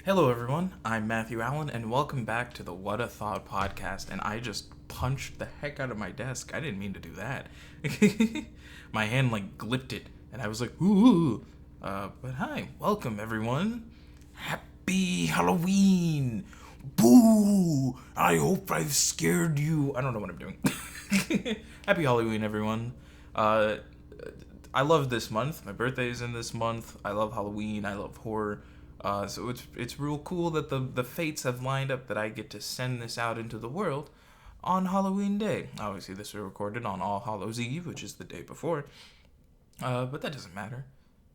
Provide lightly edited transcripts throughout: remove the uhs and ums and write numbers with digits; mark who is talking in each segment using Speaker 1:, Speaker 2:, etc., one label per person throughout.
Speaker 1: Hello, everyone. I'm Matthew Allen, and welcome back to the Whatta podcast. And I just punched the heck out of my desk. I didn't mean to do that. My hand gripped it, and I was like, "Ooh!" But hi, welcome everyone. Happy Halloween! Boo! I hope I've scared you. I don't know what I'm doing. Happy Halloween, everyone. Uh, I love this month. My birthday is in this month. I love Halloween. I love horror. So it's real cool that the fates have lined up that I get to send this out into the world on Halloween Day. Obviously, this was recorded on All Hallows Eve, which is the day before. But that doesn't matter.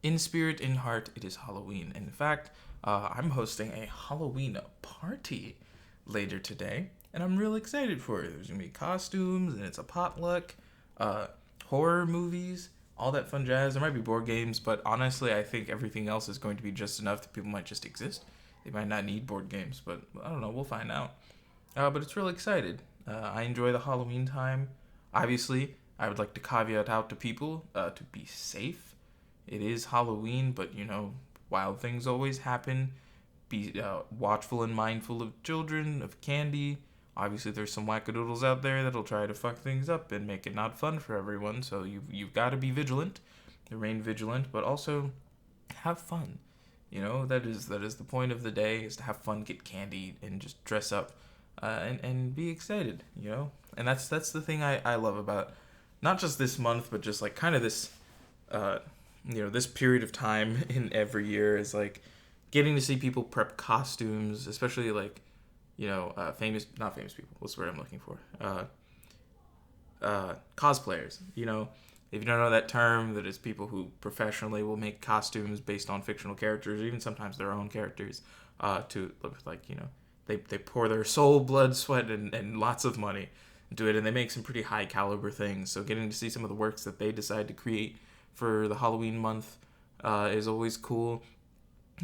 Speaker 1: In spirit, in heart, it is Halloween. In fact, I'm hosting a Halloween party later today, and I'm real excited for it. There's gonna be costumes, and it's a potluck, horror movies, all that fun jazz. There might be board games, but honestly, I think everything else is going to be just enough that people might just exist. They might not need board games, but I don't know. We'll find out. But it's really excited. I enjoy the Halloween time. Obviously, I would like to caveat out to people to be safe. It is Halloween, but wild things always happen. Be watchful and mindful of children, of candy. Obviously, there's some wackadoodles out there that'll try to fuck things up and make it not fun for everyone. So you've got to be vigilant, remain vigilant, but also have fun. That is the point of the day, is to have fun, get candy, and just dress up, and be excited. And that's the thing I love about not just this month, but just kind of this this period of time in every year is getting to see people prep costumes, especially not famous people. What's the word I'm looking for? Cosplayers. If you don't know that term, that is people who professionally will make costumes based on fictional characters, or even sometimes their own characters, they pour their soul, blood, sweat, and lots of money into it, and they make some pretty high caliber things. So getting to see some of the works that they decide to create for the Halloween month is always cool.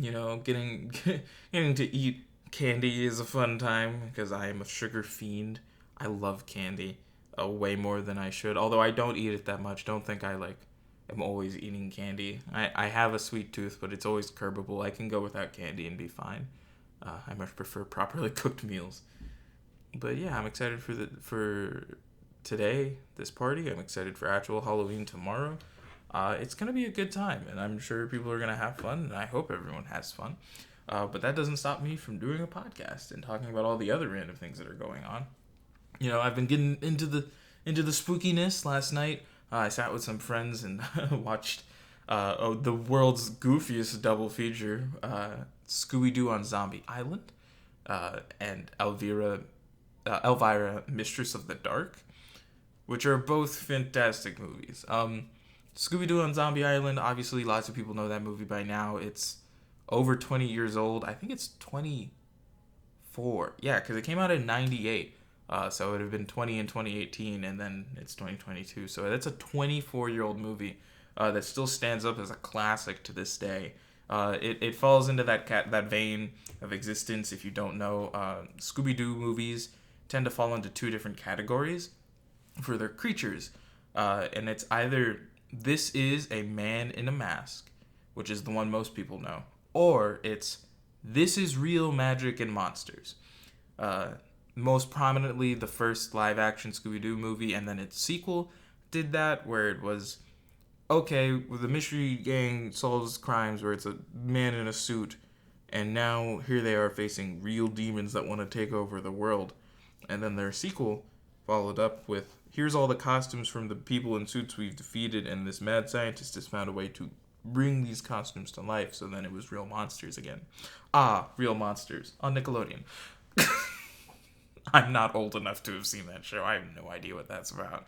Speaker 1: Getting to eat candy is a fun time because I am a sugar fiend. I love candy way more than I should. Although I don't eat it that much. Don't think I am always eating candy. I have a sweet tooth, but it's always curbable. I can go without candy and be fine. I much prefer properly cooked meals. But yeah, I'm excited for today, this party. I'm excited for actual Halloween tomorrow. It's going to be a good time, and I'm sure people are going to have fun, and I hope everyone has fun. But that doesn't stop me from doing a podcast and talking about all the other random things that are going on. I've been getting into the spookiness. Last night, I sat with some friends and watched the world's goofiest double feature, Scooby-Doo on Zombie Island, and Elvira, Mistress of the Dark, which are both fantastic movies. Scooby-Doo on Zombie Island, obviously lots of people know that movie by now. It's over 20 years old. I think it's 24. Yeah, because it came out in 98. So it would have been 20 in 2018, and then it's 2022. So that's a 24-year-old movie that still stands up as a classic to this day. It falls into that vein of existence. If you don't know, Scooby-Doo movies tend to fall into two different categories for their creatures. And it's either this is a man in a mask, which is the one most people know, or it's this is real magic and monsters. Most prominently, the first live-action Scooby-Doo movie and then its sequel did that, where it was, okay, the mystery gang solves crimes where it's a man in a suit, and now here they are facing real demons that want to take over the world. And then their sequel followed up with, here's all the costumes from the people in suits we've defeated, and this mad scientist has found a way to bring these costumes to life. So then it was Real Monsters again. Real Monsters on Nickelodeon. I'm not old enough to have seen that show. I have no idea what that's about.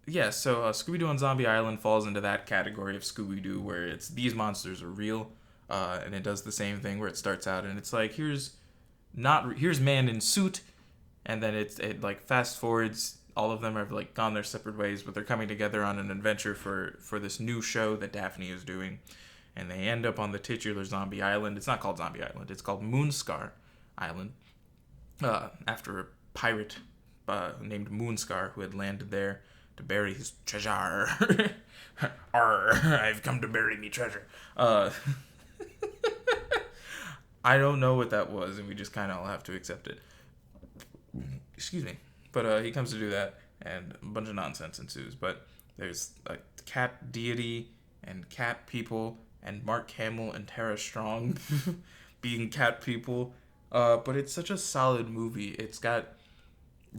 Speaker 1: Yeah, so Scooby-Doo on Zombie Island falls into that category of Scooby-Doo where it's these monsters are real, and it does the same thing where it starts out and it's like, here's man in suit, and then it fast forwards. All of them have gone their separate ways, but they're coming together on an adventure for this new show that Daphne is doing. And they end up on the titular Zombie Island. It's not called Zombie Island. It's called Moonscar Island, after a pirate named Moonscar who had landed there to bury his treasure. Arr, I've come to bury me treasure. Uh, I don't know what that was, and we just kind of all have to accept it. Excuse me. But he comes to do that, and a bunch of nonsense ensues. But there's a cat deity and cat people, and Mark Hamill and Tara Strong being cat people. But it's such a solid movie. It's got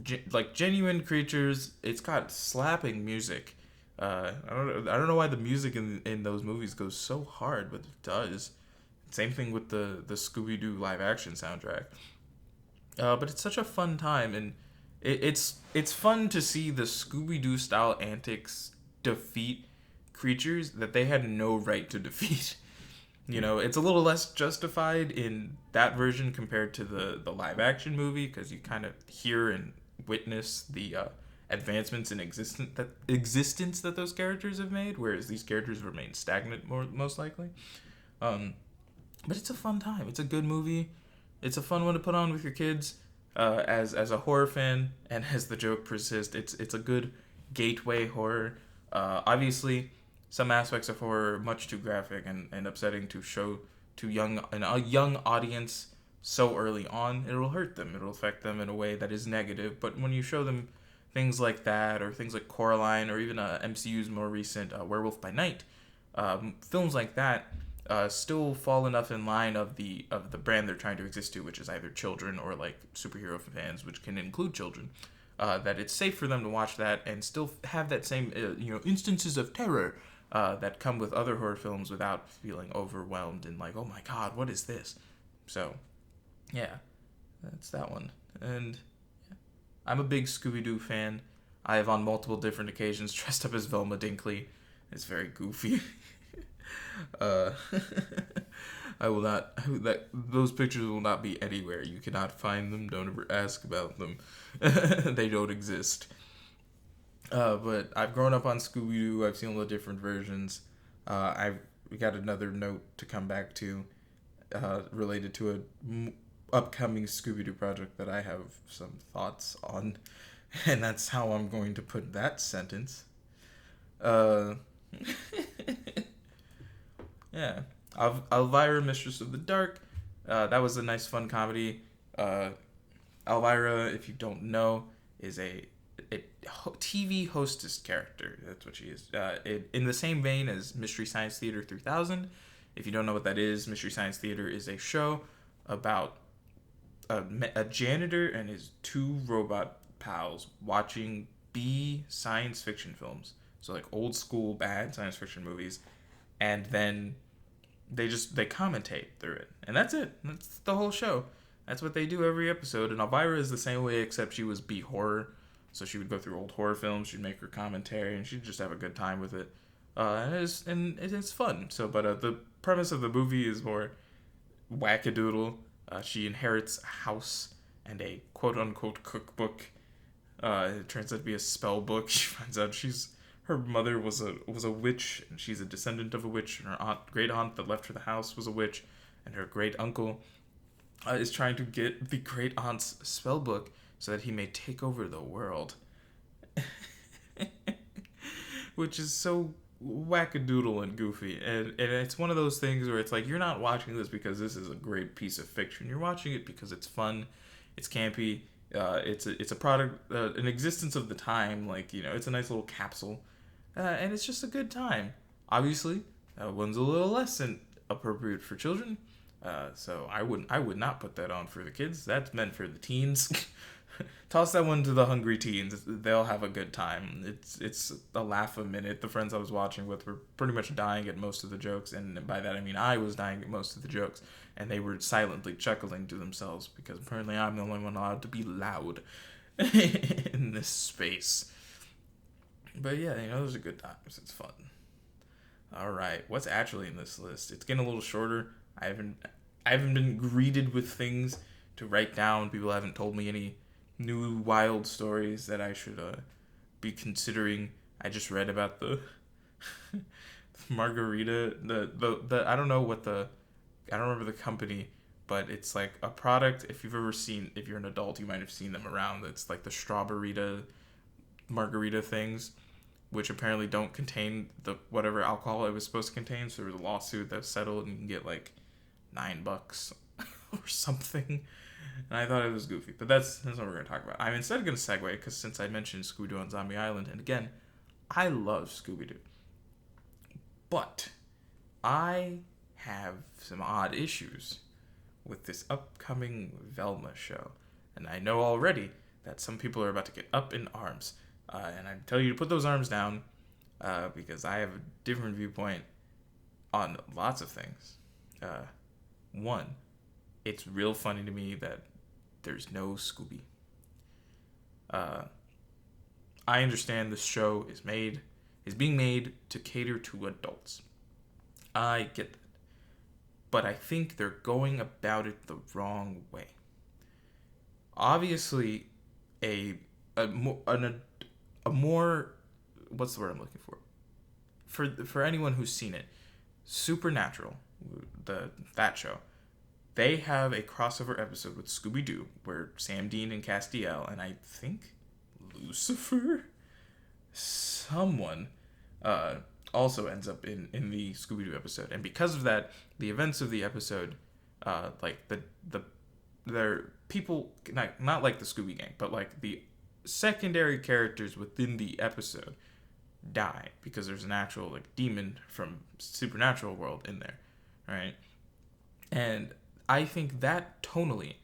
Speaker 1: genuine creatures. It's got slapping music. I don't know why the music in those movies goes so hard, but it does. Same thing with the Scooby-Doo live action soundtrack. But it's such a fun time, and it's fun to see the Scooby-Doo style antics defeat creatures that they had no right to defeat. It's a little less justified in that version compared to the live action movie, because you kind of hear and witness the advancements in existence that those characters have made, whereas these characters remain stagnant most likely. But it's a fun time. It's a good movie. It's a fun one to put on with your kids. As a horror fan, and as the joke persists, it's a good gateway horror. Obviously, some aspects of horror are much too graphic and upsetting to show to a young audience so early on. It'll hurt them. It'll affect them in a way that is negative. But when you show them things like that, or things like Coraline, or even MCU's more recent Werewolf by Night, films like that still fall enough in line of the brand they're trying to exist to, which is either children or like superhero fans, which can include children. That it's safe for them to watch that and still have that same instances of terror that come with other horror films without feeling overwhelmed and like, oh my god, what is this? So, yeah, that's that one. And yeah, I'm a big Scooby-Doo fan. I have on multiple different occasions dressed up as Velma Dinkley. It's very goofy. I will not. Those pictures will not be anywhere. You cannot find them. Don't ever ask about them. They don't exist. But I've grown up on Scooby-Doo. I've seen all the different versions. We got another note to come back to, related to a upcoming Scooby-Doo project that I have some thoughts on, and that's how I'm going to put that sentence. Yeah. Elvira, Mistress of the Dark. That was a nice, fun comedy. Elvira, if you don't know, is a TV hostess character. That's what she is. In the same vein as Mystery Science Theater 3000. If you don't know what that is, Mystery Science Theater is a show about a janitor and his two robot pals watching B science fiction films. So like old school bad science fiction movies, and then they commentate through it, and that's it. That's the whole show. That's what they do every episode. And Elvira is the same way, except she was B horror, so she would go through old horror films. She'd make her commentary, and she'd just have a good time with it. And it's fun. So, but the premise of the movie is more wackadoodle. She inherits a house and a quote unquote cookbook. It turns out to be a spell book. She finds out her mother was a witch, and she's a descendant of a witch, and her great aunt that left her the house was a witch, and her great uncle is trying to get the great aunt's spell book so that he may take over the world. Which is so wackadoodle and goofy, and it's one of those things where it's like, you're not watching this because this is a great piece of fiction. You're watching it because it's fun, it's campy, it's a product, an existence of the time. Like, it's a nice little capsule. And it's just a good time. Obviously, that one's a little less appropriate for children. So I would not put that on for the kids. That's meant for the teens. Toss that one to the hungry teens. They'll have a good time. It's a laugh a minute. The friends I was watching with were pretty much dying at most of the jokes, and by that I mean I was dying at most of the jokes, and they were silently chuckling to themselves because apparently I'm the only one allowed to be loud in this space. But yeah, those are good times. It's fun. All right, what's actually in this list? It's getting a little shorter. I haven't been greeted with things to write down. People haven't told me any new wild stories that I should be considering. I just read about the margarita. The I don't remember the company, but it's like a product. If you're an adult, you might have seen them around. It's like the strawberry margarita things. which apparently don't contain the whatever alcohol it was supposed to contain. So there was a lawsuit that was settled, and you can get like $9 or something. And I thought it was goofy, but that's what we're gonna talk about. I'm instead gonna segue because since I mentioned Scooby-Doo on Zombie Island, and again, I love Scooby-Doo, but I have some odd issues with this upcoming Velma show, and I know already that some people are about to get up in arms, and I tell you to put those arms down, because I have a different viewpoint on lots of things. One, it's real funny to me that there's no Scooby. I understand this show is being made to cater to adults. I get that. But I think they're going about it the wrong way. Obviously, a more what's the word I'm looking for? For anyone who's seen it, Supernatural, that show, they have a crossover episode with Scooby-Doo where Sam Dean and Castiel, and I think Lucifer, someone, also ends up in the Scooby-Doo episode. And because of that, the events of the episode, like they're people, not like the Scooby Gang, but like the secondary characters within the episode die because there's an actual like demon from Supernatural world in there, right? And I think that tonally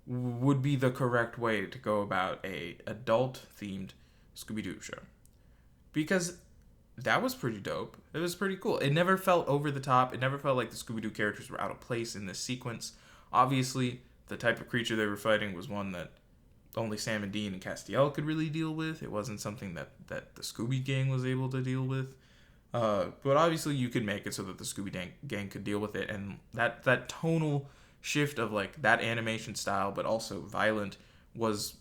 Speaker 1: would be the correct way to go about a adult-themed Scooby-Doo show. Because that was pretty dope. It was pretty cool. It never felt over the top. It never felt like the Scooby-Doo characters were out of place in this sequence. Obviously, the type of creature they were fighting was one that only Sam and Dean and Castiel could really deal with. It wasn't something that the Scooby Gang was able to deal with. But obviously, you could make it so that the Scooby Gang could deal with it. And that tonal shift of like that animation style, but also violent, was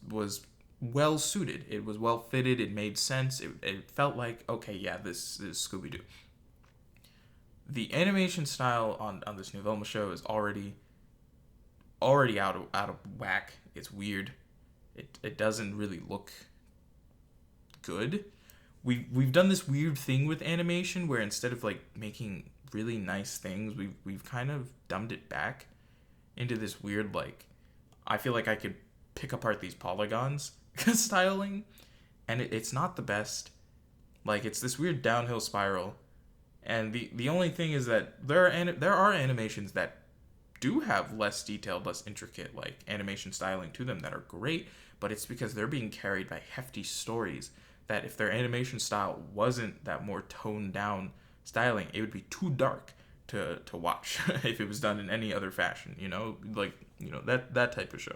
Speaker 1: well suited. It was well fitted. It made sense. It felt like, okay, yeah, this is Scooby-Doo. The animation style on this new Velma show is already out of whack. It's weird. It doesn't really look good. We've done this weird thing with animation where instead of like making really nice things, we've kind of dumbed it back into this weird, like, I feel like I could pick apart these polygons styling, and it's not the best. Like, it's this weird downhill spiral, and the only thing is that there are animations that do have less detailed, less intricate like animation styling to them that are great, but it's because they're being carried by hefty stories that if their animation style wasn't that more toned down styling, it would be too dark to watch if it was done in any other fashion, that type of show.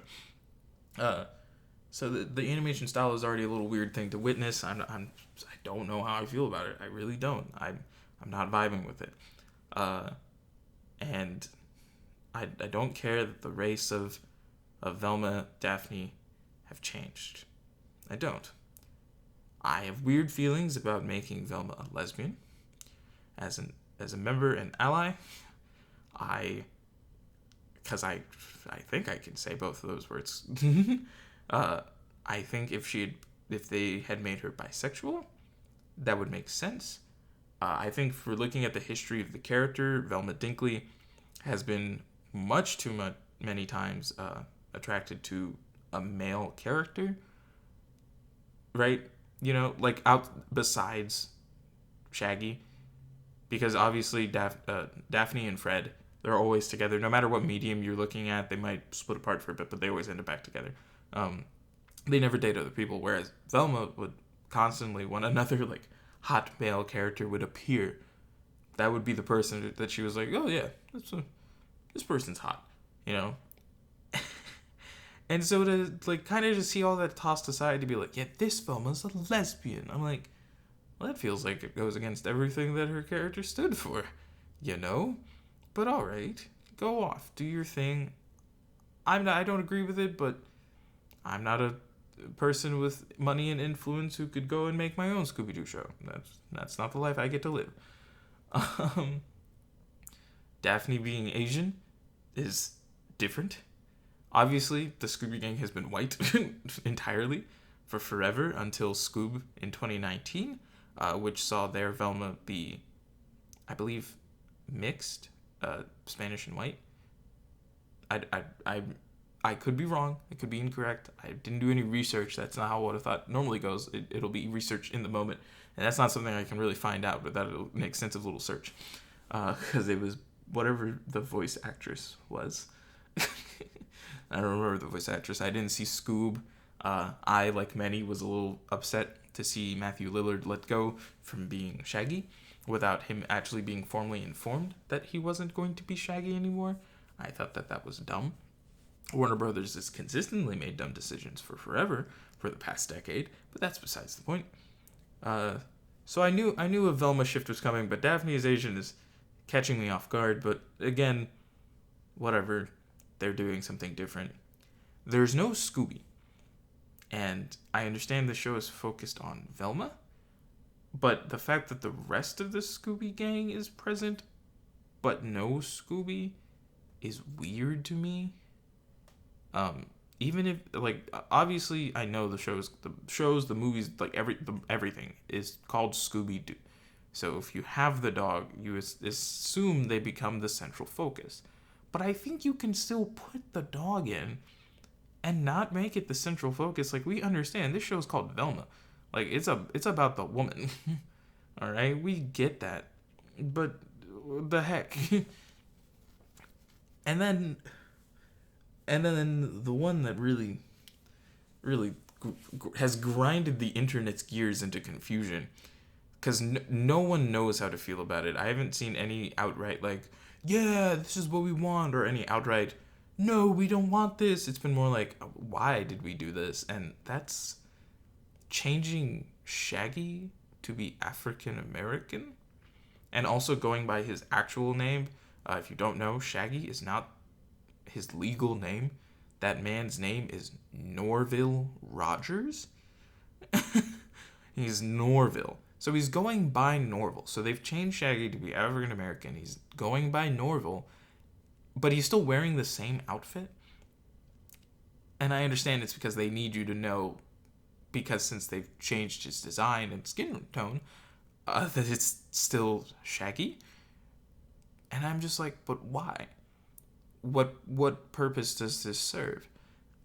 Speaker 1: So the animation style is already a little weird thing to witness. I don't know how I feel about it. I really don't. I'm not vibing with it. And I don't care that the race of Velma, Daphne have changed. I don't. I have weird feelings about making Velma a lesbian. As a member and ally, because I think I can say both of those words. I think if they had made her bisexual, that would make sense. I think for looking at the history of the character, Velma Dinkley has been many times attracted to a male character, right? Like out besides Shaggy, because obviously Daphne and Fred, they're always together. No matter what medium you're looking at, they might split apart for a bit, but they always end up back together. They never date other people, whereas Velma would constantly, when another like hot male character would appear, that would be the person that she was like, oh yeah, this person's hot, And so to like kind of just see all that tossed aside to be like, yeah, this Velma's a lesbian. I'm like, well, that feels like it goes against everything that her character stood for, But all right, go off, do your thing. I don't agree with it, but I'm not a person with money and influence who could go and make my own Scooby-Doo show. That's not the life I get to live. Daphne being Asian is different. Obviously, the Scooby Gang has been white entirely for forever until Scoob in 2019. which saw their Velma be, I believe, mixed, Spanish and white. I, I, I, I could be wrong. It could be incorrect. I didn't do any research. That's not how what I thought normally goes. It'll be research in the moment. And that's not something I can really find out, but that'll make sense of a little search. Because it was whatever the voice actress was. I don't remember the voice actress. I didn't see Scoob. I, like many, was a little upset to see Matthew Lillard let go from being Shaggy without him actually being formally informed that he wasn't going to be Shaggy anymore. I thought that was dumb. Warner Brothers has consistently made dumb decisions for forever, for the past decade, but that's besides the point. So I knew a Velma shift was coming, but Daphne is Asian is catching me off guard. But again, whatever, they're doing something different. There's no Scooby, and I understand the show is focused on Velma, but the fact that the rest of the Scooby gang is present, but no Scooby, is weird to me. Even if, like, obviously I know the movies, like everything is called Scooby-Doo. So if you have the dog, you assume they become the central focus. But I think you can still put the dog in and not make it the central focus. Like, we understand this show is called Velma. Like, it's about the woman. All right, we get that. But the heck. And then the one that really has grinded the internet's gears into confusion, because no one knows how to feel about it. I haven't seen any outright, like, yeah, this is what we want, or any outright, no, we don't want this. It's been more like, why did we do this? And that's changing Shaggy to be African American, and also going by his actual name. If you don't know, Shaggy is not his legal name. That man's name is Norville Rogers. He's Norville. So he's going by Norville. So they've changed Shaggy to be African American. He's going by Norville, but he's still wearing the same outfit. And I understand it's because they need you to know, because since they've changed his design and skin tone, that it's still Shaggy. And I'm just like, but why? What purpose does this serve?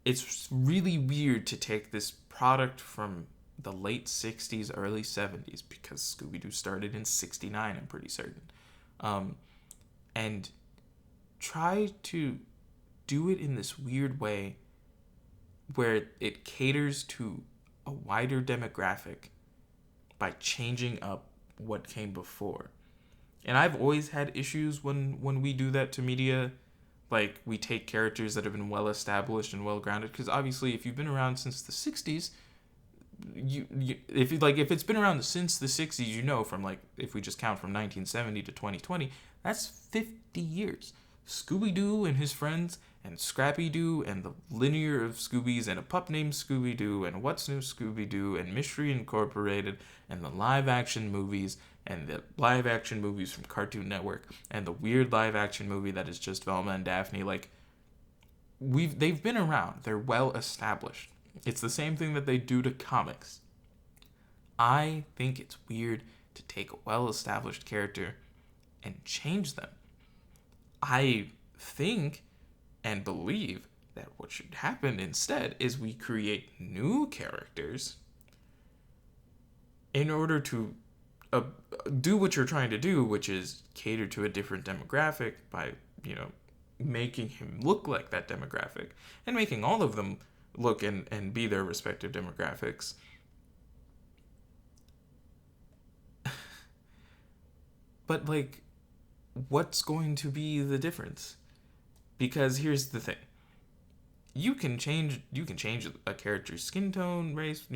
Speaker 1: It's really weird to take this product from the late 60s, early 70s, because Scooby-Doo started in 69, I'm pretty certain, and try to do it in this weird way where it caters to a wider demographic by changing up what came before. And I've always had issues when we do that to media. Like, we take characters that have been well established and well grounded, because obviously if you've been around since the 60s, if it's been around since the 60s, you know, from, like, if we just count from 1970 to 2020, that's 50 years. Scooby-Doo and his friends, and Scrappy-Doo, and the linear of Scoobies, and a pup named Scooby-Doo, and What's New Scooby-Doo, and Mystery Incorporated, and the live-action movies, and the live-action movies from Cartoon Network, and the weird live-action movie that is just Velma and Daphne. Like, they've been around. They're well established. It's the same thing that they do to comics. I think it's weird to take a well-established character and change them. I think and believe that what should happen instead is we create new characters in order to do what you're trying to do, which is cater to a different demographic by, making him look like that demographic, and making all of them look and be their respective demographics. But, like, what's going to be the difference? Because here's the thing. You can change a character's skin tone, race,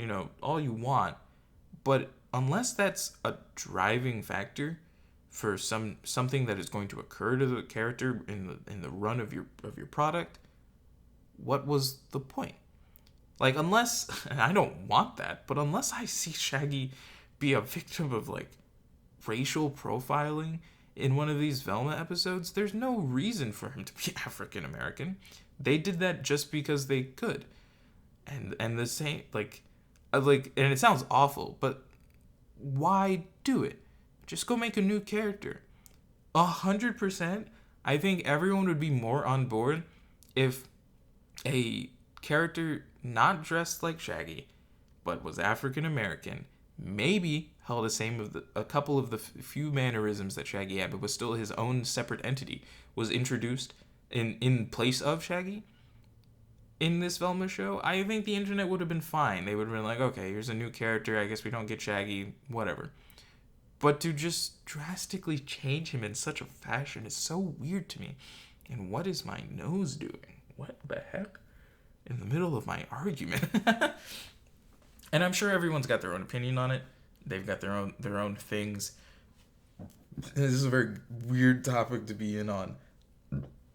Speaker 1: all you want, but unless that's a driving factor for something that is going to occur to the character in the run of your product, what was the point? Like, unless, and I don't want that, but unless I see Shaggy be a victim of, like, racial profiling in one of these Velma episodes, there's no reason for him to be African American. They did that just because they could. And the same, and it sounds awful, but why do it? Just go make a new character. 100%, I think everyone would be more on board if a character not dressed like Shaggy, but was African American, maybe held a couple of the few mannerisms that Shaggy had, but was still his own separate entity, was introduced in place of Shaggy in this Velma show. I think the internet would have been fine. They would have been like, okay, here's a new character. I guess we don't get Shaggy, whatever. But to just drastically change him in such a fashion is so weird to me. And what is my nose doing? What the heck? In the middle of my argument. And I'm sure everyone's got their own opinion on it. They've got their own things. This is a very weird topic to be in on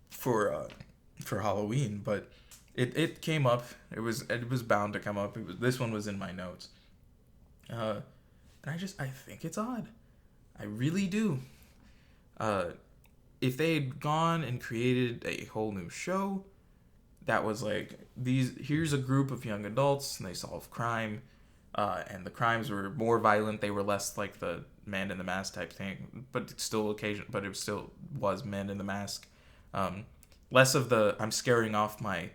Speaker 1: for Halloween, but it came up. It was bound to come up. This one was in my notes. And I think it's odd. I really do. If they had gone and created a whole new show that was like, here's a group of young adults and they solve crime, and the crimes were more violent. They were less like the Man in the Mask type thing, but it still was Man in the Mask. Less of the I'm scaring off my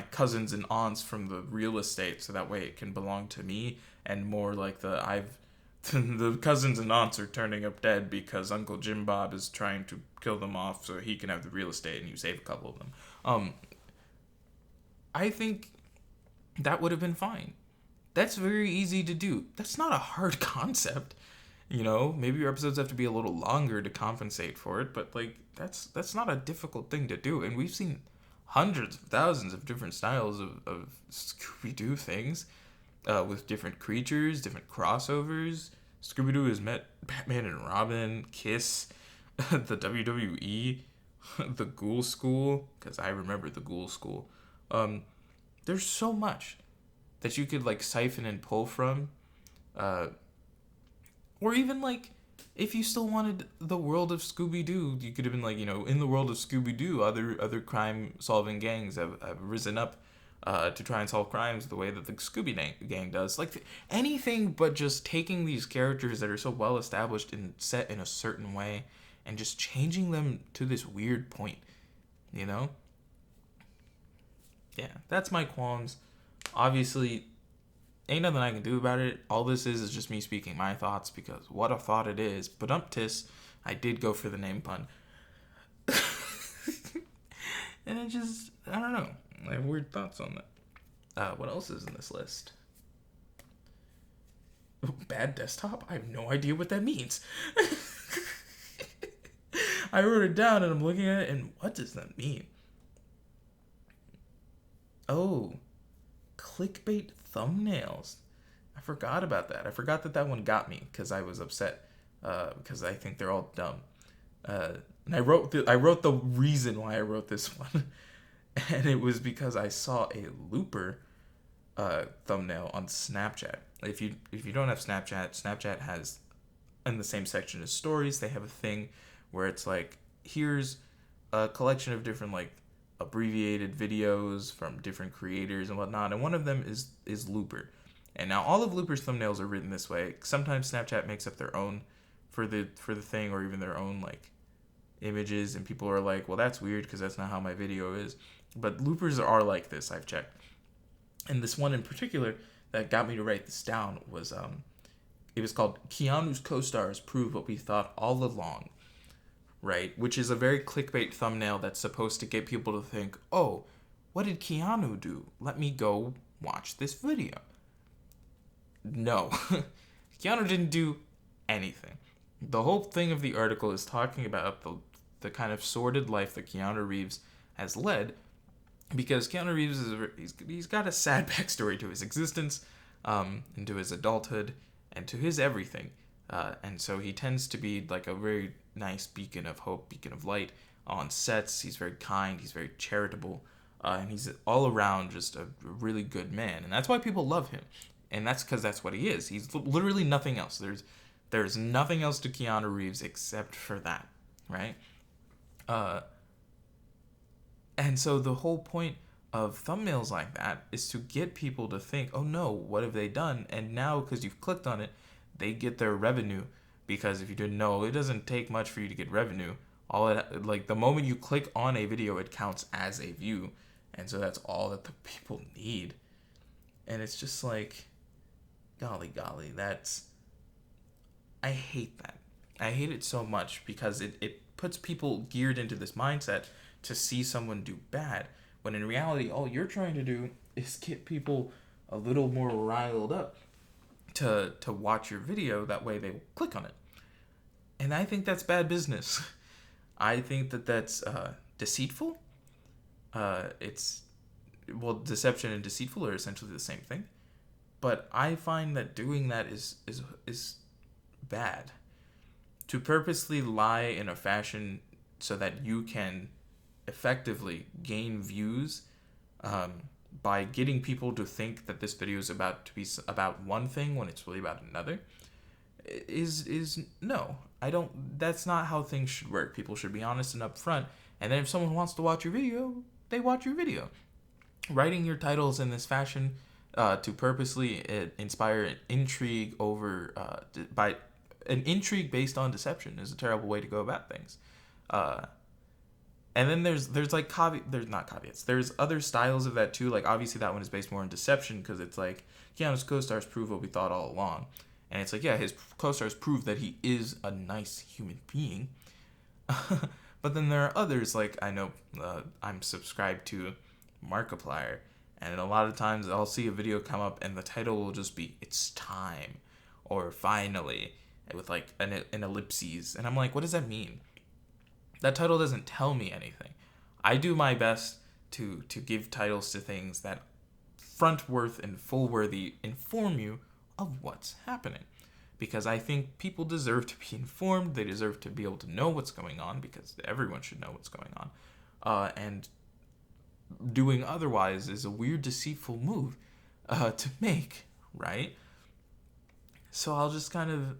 Speaker 1: cousins and aunts from the real estate so that way it can belong to me, and more like the cousins and aunts are turning up dead because Uncle Jim Bob is trying to kill them off so he can have the real estate and you save a couple of them. I think that would have been fine. That's very easy to do. That's not a hard concept. Maybe your episodes have to be a little longer to compensate for it, but like that's not a difficult thing to do. And we've seen hundreds of thousands of different styles of Scooby-Doo things, with different creatures, different crossovers. Scooby-Doo has met Batman and Robin, Kiss, the WWE, the Ghoul School, because I remember the Ghoul School. There's so much that you could like siphon and pull from, or even like if you still wanted the world of Scooby-Doo, you could have been like, in the world of Scooby-Doo, other crime solving gangs have risen up to try and solve crimes the way that the Scooby gang does. Like anything but just taking these characters that are so well established and set in a certain way and just changing them to this weird point, Yeah, that's my qualms. Obviously, ain't nothing I can do about it. All this is just me speaking my thoughts because what a thought it is. But I did go for the name pun. And I don't know. I have weird thoughts on that. What else is in this list? Bad desktop? I have no idea what that means. I wrote it down and I'm looking at it and what does that mean? Oh, clickbait thumbnails. I forgot about that. I forgot that one got me because I was upset because I think they're all dumb. And I wrote the reason why I wrote this one, and it was because I saw a Looper thumbnail on Snapchat. If you don't have Snapchat has in the same section as stories. They have a thing where it's like, here's a collection of different like abbreviated videos from different creators and whatnot, and one of them is Looper. And now all of Looper's thumbnails are written this way. Sometimes Snapchat makes up their own for the thing, or even their own like images, and people are like, well, that's weird because that's not how my video is. But Loopers are like this, I've checked. And this one in particular that got me to write this down was it was called Keanu's co-stars prove what we thought all along. Right? Which is a very clickbait thumbnail that's supposed to get people to think, oh, what did Keanu do? Let me go watch this video. No. Keanu didn't do anything. The whole thing of the article is talking about the kind of sordid life that Keanu Reeves has led, because Keanu Reeves he's got a sad backstory to his existence, and to his adulthood, and to his everything. And so he tends to be like a very nice beacon of hope, beacon of light on sets. He's very kind, he's very charitable, and he's all around just a really good man. And that's why people love him. And that's because that's what he is. He's literally nothing else. There's nothing else to Keanu Reeves except for that, right? And so the whole point of thumbnails like that is to get people to think, oh no, what have they done? And now, because you've clicked on it, they get their revenue, because if you didn't know, it doesn't take much for you to get revenue. Like the moment you click on a video, it counts as a view, and so that's all that the people need. And it's just like, golly, I hate that. I hate it so much because it puts people geared into this mindset to see someone do bad, when in reality, all you're trying to do is get people a little more riled up to watch your video. That way they will click on it. And I think that's bad business. I think that's deceitful. Deception and deceitful are essentially the same thing. But I find that doing that is bad. To purposely lie in a fashion so that you can effectively gain views, by getting people to think that this video is about to be about one thing when it's really about another, is no. I don't. That's not how things should work. People should be honest and upfront. And then if someone wants to watch your video, they watch your video. Writing your titles in this fashion, to purposely inspire an intrigue by an intrigue based on deception, is a terrible way to go about things. And then there's like there's not caveats. There's other styles of that too. Like obviously that one is based more on deception, because it's like Keanu's co-stars prove what we thought all along, and it's like, yeah, his co-stars prove that he is a nice human being. But then there are others, like I know I'm subscribed to Markiplier, and a lot of times I'll see a video come up and the title will just be "It's time" or "Finally" with like an ellipses, and I'm like, what does that mean? That title doesn't tell me anything. I do my best to give titles to things that front worth and full worthy inform you of what's happening, because I think people deserve to be informed. They deserve to be able to know what's going on, because everyone should know what's going on. And doing otherwise is a weird, deceitful move to make, right? So I'll just kind of,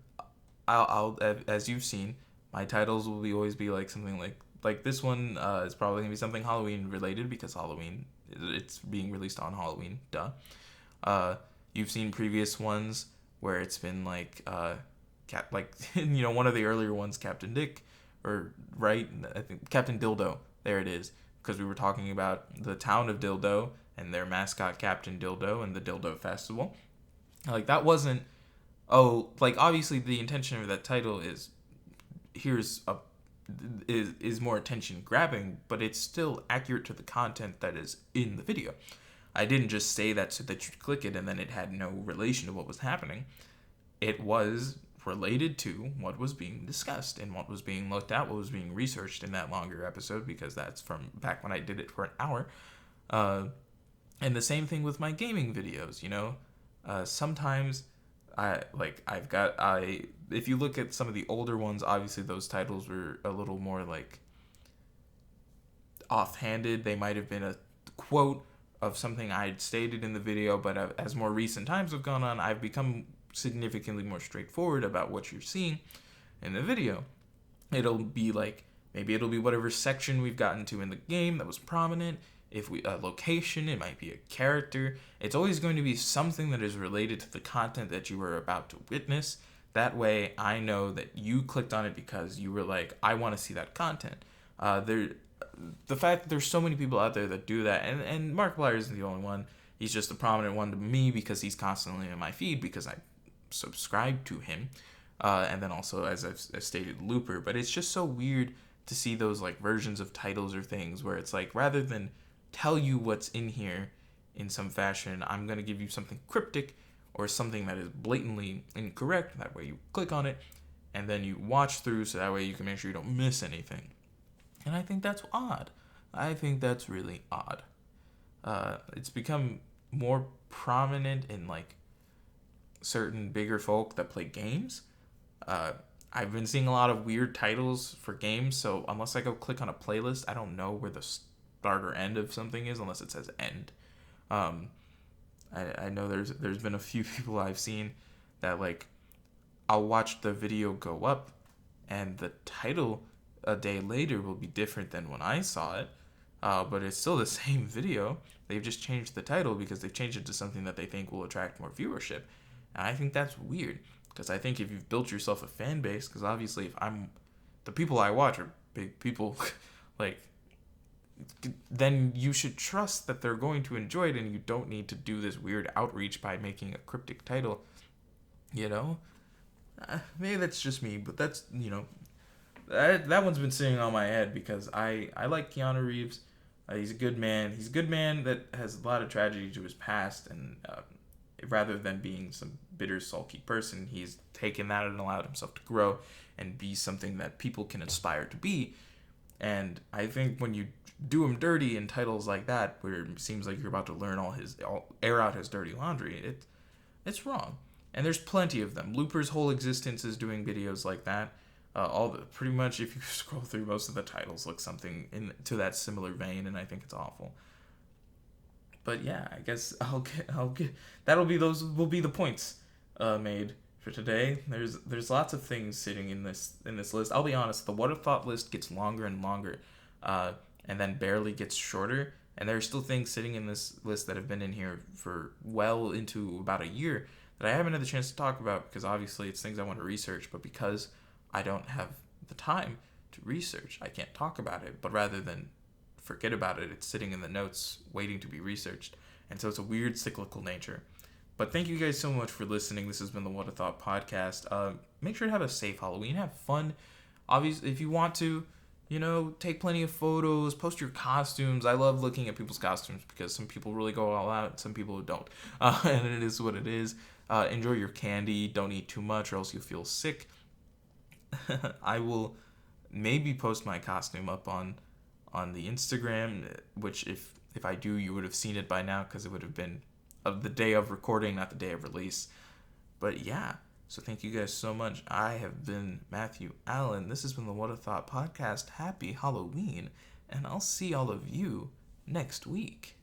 Speaker 1: I'll as you've seen, my titles will always be like something like this one is probably gonna be something Halloween related, because Halloween, it's being released on Halloween. Duh. You've seen previous ones where it's been like one of the earlier ones, Captain Dick, or right, I think Captain Dildo. There it is, because we were talking about the town of Dildo and their mascot Captain Dildo and the Dildo Festival. Like that wasn't, obviously the intention of that title is more attention grabbing, but it's still accurate to the content that is in the video. I didn't just say that so that you'd click it and then it had no relation to what was happening. It was related to what was being discussed and what was being looked at, what was being researched in that longer episode, because that's from back when I did it for an hour. And the same thing with my gaming videos, sometimes if you look at some of the older ones, obviously those titles were a little more like offhanded. They might have been a quote of something I had stated in the video, but as more recent times have gone on, I've become significantly more straightforward about what you're seeing in the video. It'll be like, maybe it'll be whatever section we've gotten to in the game that was prominent. If a location, it might be a character. It's always going to be something that is related to the content that you were about to witness. That way, I know that you clicked on it because you were like, I want to see that content. The fact that there's so many people out there that do that, and Markiplier isn't the only one. He's just a prominent one to me because he's constantly in my feed because I subscribe to him. And then also, as I've stated, Looper. But it's just so weird to see those like versions of titles or things where it's like, rather than tell you what's in here in some fashion, I'm going to give you something cryptic or something that is blatantly incorrect. That way you click on it and then you watch through, so that way you can make sure you don't miss anything. And I think that's odd. I think that's really odd. It's become more prominent in like certain bigger folk that play games. I've been seeing a lot of weird titles for games, so unless I go click on a playlist, I don't know where the start or end of something is unless it says end. I know there's been a few people I've seen that like, I'll watch the video go up and the title a day later will be different than when I saw it, but it's still the same video. They've just changed the title because they've changed it to something that they think will attract more viewership. And I think that's weird. Because I think if you've built yourself a fan base, because obviously if the people I watch are big people, like, then you should trust that they're going to enjoy it, and you don't need to do this weird outreach by making a cryptic title, you know? Maybe that's just me, but that's, that one's been sitting on my head because I like Keanu Reeves. He's a good man. He's a good man that has a lot of tragedy to his past, and rather than being some bitter, sulky person, he's taken that and allowed himself to grow and be something that people can aspire to be. And I think when you do him dirty in titles like that, where it seems like you're about to air out his dirty laundry, it's wrong. And there's plenty of them. Looper's whole existence is doing videos like that. Pretty much, if you scroll through, most of the titles look something into that similar vein, and I think it's awful. But yeah, I guess those will be the points made for today. There's lots of things sitting in this list. I'll be honest, the What If Thought list gets longer and longer, and then barely gets shorter. And there are still things sitting in this list that have been in here for well into about a year that I haven't had the chance to talk about, because obviously it's things I want to research, but because I don't have the time to research, I can't talk about it. But rather than forget about it, it's sitting in the notes waiting to be researched. And so it's a weird cyclical nature. But thank you guys so much for listening. This has been the What a Thought podcast. Make sure to have a safe Halloween. Have fun. Obviously, if you want to, take plenty of photos, post your costumes. I love looking at people's costumes because some people really go all out, some people don't. And it is what it is. Enjoy your candy. Don't eat too much or else you'll feel sick. I will maybe post my costume up on the Instagram, which if I do, you would have seen it by now because it would have been of the day of recording, not the day of release. But yeah, so thank you guys so much. I have been Matthew Allen. This has been the What a Thought podcast. Happy Halloween, and I'll see all of you next week.